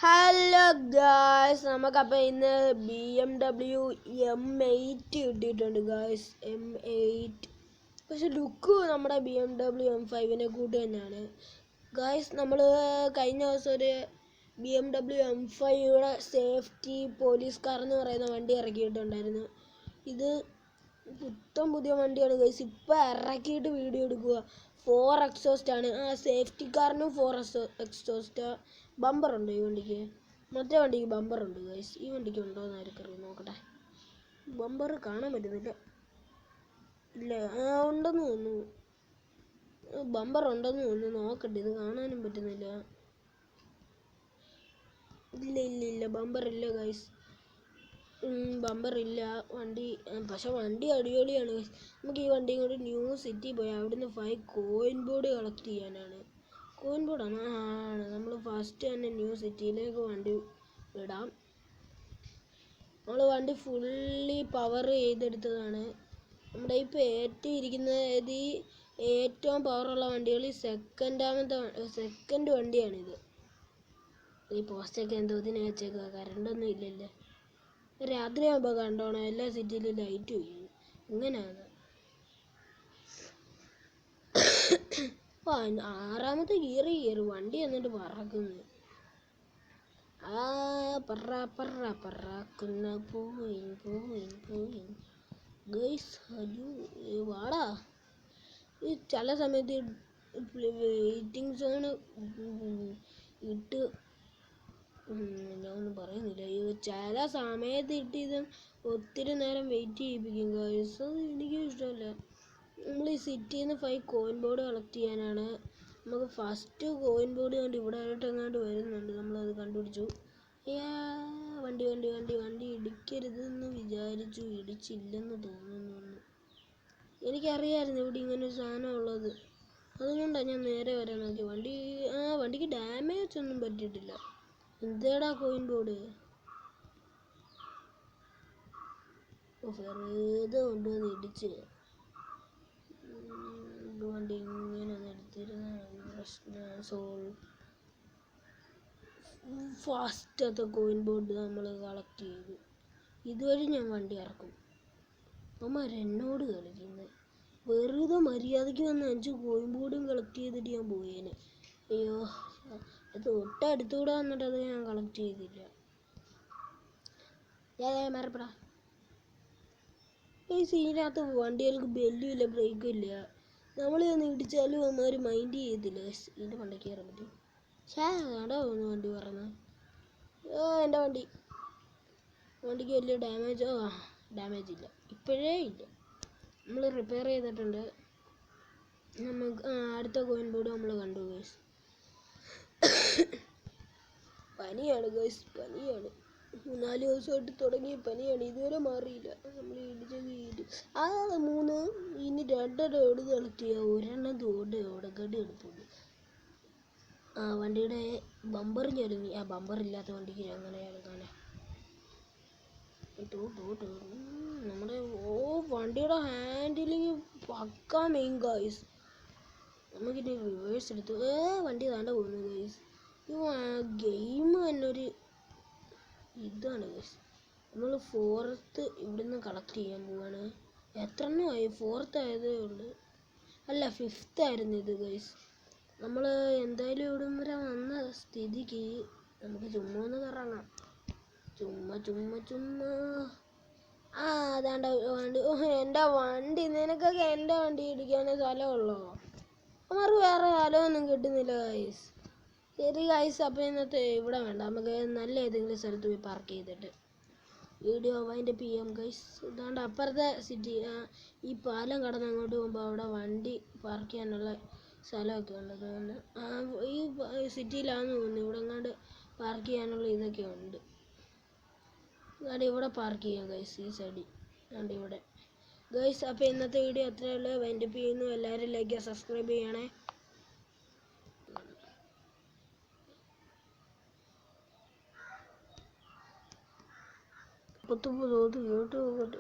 Hello guys, നമുക്കപ്പോൾ ഇന്ന് BMW M8 കിട്ടിയിട്ടുണ്ട് ഗായ്സ്. M8 പക്ഷെ ലുക്ക് നമ്മുടെ BMW M5നെ കൂട്ട് തന്നെയാണ് ഗായ്സ്. നമ്മൾ കഴിഞ്ഞ ദിവസം ഒരു BMW M5യുടെ സേഫ്റ്റി പോലീസ് കാർ എന്ന് പറയുന്ന വണ്ടി ഇറക്കിയിട്ടുണ്ടായിരുന്നു. ഇത് പുതിയ വണ്ടിയാണ് ഗൈസ്. ഇപ്പോൾ ഇറക്കിയിട്ട് വീഡിയോ എടുക്കുക. 4 എക്സോസ്റ്റ് ആണ്. ആ സേഫ്റ്റി കാറിനും 4 എക്സോസ്റ്റ്. ബമ്പർ ഉണ്ട് ഈ വണ്ടിക്ക്. മറ്റേ വണ്ടിക്ക് ബമ്പർ ഉണ്ട് ഗൈസ്. ഈ വണ്ടിക്ക് ഉണ്ടോ എന്ന് ആർക്കറിയാം, നോക്കട്ടെ. ബമ്പർ കാണാൻ പറ്റുന്നില്ല. ഇല്ല, ഉണ്ടെന്ന് തോന്നുന്നു. ബമ്പർ ഉണ്ടെന്ന് തോന്നുന്നു. നോക്കട്ടെ, ഇത് കാണാനും പറ്റുന്നില്ല. ഇല്ല ബമ്പർ ഇല്ല ഗൈസ്. ബമ്പർ ഇല്ല വണ്ടി. പക്ഷെ വണ്ടി അടിപൊളിയാണ്. നമുക്ക് ഈ വണ്ടിയും കൂടി ന്യൂ സിറ്റി പോയി അവിടുന്ന് 5 കോയിൻ ബോർഡ് കളക്ട് ചെയ്യാനാണ്. കോയിൻ ബോർഡാണ്. നമ്മൾ ഫസ്റ്റ് തന്നെ ന്യൂ സിറ്റിയിലേക്ക് വണ്ടി വിടാം. നമ്മൾ വണ്ടി ഫുള്ളി പവർ ചെയ്തെടുത്തതാണ്. നമ്മുടെ ഇപ്പോൾ ഏറ്റിരിക്കുന്നത് ഏറ്റവും പവറുള്ള വണ്ടികളിൽ സെക്കൻഡ് വണ്ടിയാണിത്. ഈ പോസ്റ്റൊക്കെ എന്തോ ഇതിനെ വെച്ചേക്കുക. കറണ്ടൊന്നും ഇല്ലല്ലേ. രാത്രിയാകുമ്പോൾ കണ്ടോണം എല്ലാ സിറ്റിയിലും ലൈറ്റ് വീഴും. ഇങ്ങനെയാണ്. 6ാമത്തെ ഗിയറിൽ കയറി വണ്ടി എന്നിട്ട് പറക്കുന്നു. പറക്കുന്ന പോയിൻ ഗൈസ്. വാടാ. ഈ ചില സമയത്ത് വെയിറ്റിംഗ് സോൺ ഇട്ട് ഞാനൊന്നും പറയുന്നില്ല. ചില സമയത്ത് ഇട്ട് ഒത്തിരി നേരം വെയിറ്റ് ചെയ്യിപ്പിക്കും ഗൈസ്. അത് എനിക്കും ഇഷ്ടമല്ല. നമ്മൾ ഈ സിറ്റിയിൽ നിന്ന് 5 കോയിൻ ബോർഡ് കളക്ട് ചെയ്യാനാണ്. നമുക്ക് ഫസ്റ്റ് കോയിൻ ബോർഡ് കണ്ട് ഇവിടെ ആയിട്ടെങ്ങാണ്ട് വരുന്നുണ്ട്. നമ്മളത് കണ്ടുപിടിച്ചു. വണ്ടി ഇടിക്കരുതെന്ന് വിചാരിച്ചു. ഇടിച്ചില്ലെന്ന് തോന്നുന്നു. എനിക്കറിയാമായിരുന്നു ഇവിടെ ഇങ്ങനൊരു സാധനം ഉള്ളത്. അതുകൊണ്ടാണ് ഞാൻ നേരെ വരാൻ നോക്കി. വണ്ടിക്ക് ഡാമേജ് ഒന്നും പറ്റിയിട്ടില്ല. എന്തേടാ കോയിൻ ബോർഡ് വെറുതെ കൊണ്ടുവന്ന് ഇടിച്ച്. വണ്ടി ഇങ്ങനെ എടുത്തിരുന്ന പ്രശ്നം സോൾവ്. ഫാസ്റ്റത്തെ കോയിൻ ബോർഡ് നമ്മൾ കളക്ട് ചെയ്തു. ഇതുവഴി ഞാൻ വണ്ടി ഇറക്കും. അമ്മമാർ എന്നോട് കളിക്കുന്നത്. വെറുതെ മര്യാദയ്ക്ക് വന്ന് 5 കോയിൻ ബോർഡും കളക്ട് ചെയ്തിട്ട് ഞാൻ പോയേനെ. അയ്യോ, അത് തൊട്ടടുത്തൂടെ വന്നിട്ട് അത് ഞാൻ കളക്ട് ചെയ്തില്ല. മറപ്പടാ. ഈ സീനകത്ത് വണ്ടികൾക്ക് ബെല്ലും ഇല്ല, ബ്രേക്കും ഇല്ല. നമ്മൾ ഒന്ന് ഇടിച്ചാലും അവന്മാർ മൈൻഡ് ചെയ്യത്തില്ല. ഇതിൻ്റെ വണ്ടിക്ക് കയറാൻ പറ്റും. അവിടെ ഒന്ന് വണ്ടി പറഞ്ഞത്. എൻ്റെ വണ്ടിക്ക് വലിയ ഡാമേജ് ഇല്ല. ഇപ്പോഴേ ഇല്ല. നമ്മൾ റിപ്പയർ ചെയ്തിട്ടുണ്ട്. നമുക്ക് അടുത്ത കോയിൻ ബോർഡ് നമ്മൾ കണ്ടു ഗൈസ്. പനിയാണ് ഗൈസ്, പനിയാണ്. 4 ദിവസമായിട്ട് തുടങ്ങിയ പനിയാണ്. ഇതുവരെ മാറിയില്ല. നമ്മൾ ഇടിച്ചത് 3. ഇനി 2 ലോഡ് കളക്ട് ചെയ്യുക. 1 തോടക്കടി എടുപ്പുണ്ട്. വണ്ടിയുടെ ബമ്പർ ഞെരുങ്ങി. ബമ്പർ ഇല്ലാത്ത വണ്ടിക്ക് അങ്ങനെ എടുക്കാനാ. നമ്മുടെ വണ്ടിയുടെ ഹാൻഡിലിങ് പക്കാ മെയിൻ ഗൈസ്. നമുക്കിനി റിവേഴ്സ് എടുത്തു. വണ്ടി താണ്ട പോകുന്നു ഗൈസ്. ഗെയിം തന്നെ ഒരു ഇതാണ് ഗൈസ്. നമ്മൾ 4th ഇവിടുന്ന് കളക്ട് ചെയ്യാൻ പോവാണ്. എത്ര എണ്ണമായി? 4th ആയതേ ഉള്ളൂ. അല്ല, 5th ആയിരുന്നു ഇത് ഗൈസ്. നമ്മൾ എന്തായാലും ഇവിടം വരെ വന്ന സ്ഥിതിക്ക് നമുക്ക് ചുമ്മാ ഒന്ന് കറങ്ങാം. ചുമ്മാ അതാണ്ട വണ്ടി. എൻ്റെ വണ്ടി. നിനക്കൊക്കെ എൻ്റെ വണ്ടി ഇടിക്കാനേ സ്ഥലമുള്ളോ? അവർക്ക് വേറെ സ്ഥലമൊന്നും കിട്ടുന്നില്ല ഗൈസ്. ശരി ഗൈസ്, അപ്പോൾ ഇന്നത്തെ ഇവിടെ വേണ്ട. നമുക്ക് നല്ല ഏതെങ്കിലും സ്ഥലത്ത് പോയി പാർക്ക് ചെയ്തിട്ട് വീഡിയോ അതിൻ്റെ PM ഗൈസ്. ഇതാണ്ട് അപ്പുറത്തെ സിറ്റി. ഈ പാലം കടന്ന് അങ്ങോട്ട് പോകുമ്പോൾ അവിടെ വണ്ടി പാർക്ക് ചെയ്യാനുള്ള സ്ഥലമൊക്കെ ഉള്ളത്. ഈ സിറ്റിയിലാണെന്ന് തോന്നുന്നു. ഇവിടെ എങ്ങാണ്ട് പാർക്ക് ചെയ്യാനുള്ള ഇതൊക്കെ ഉണ്ട്. അതാണ്ട് ഇവിടെ പാർക്ക് ചെയ്യാം ഗൈസ്, ഈ സൈഡിൽ. അതുകൊണ്ട് ഇവിടെ ഗൈസ്. അപ്പോൾ ഇന്നത്തെ വീഡിയോ അത്രയേ ഉള്ളൂ. വൈൻഡപ്പ് ചെയ്യുന്നു. എല്ലാവരും ലൈക്ക് ചെയ്യുക, സബ്സ്ക്രൈബ് ചെയ്യണേ. പുതു കേട്ട്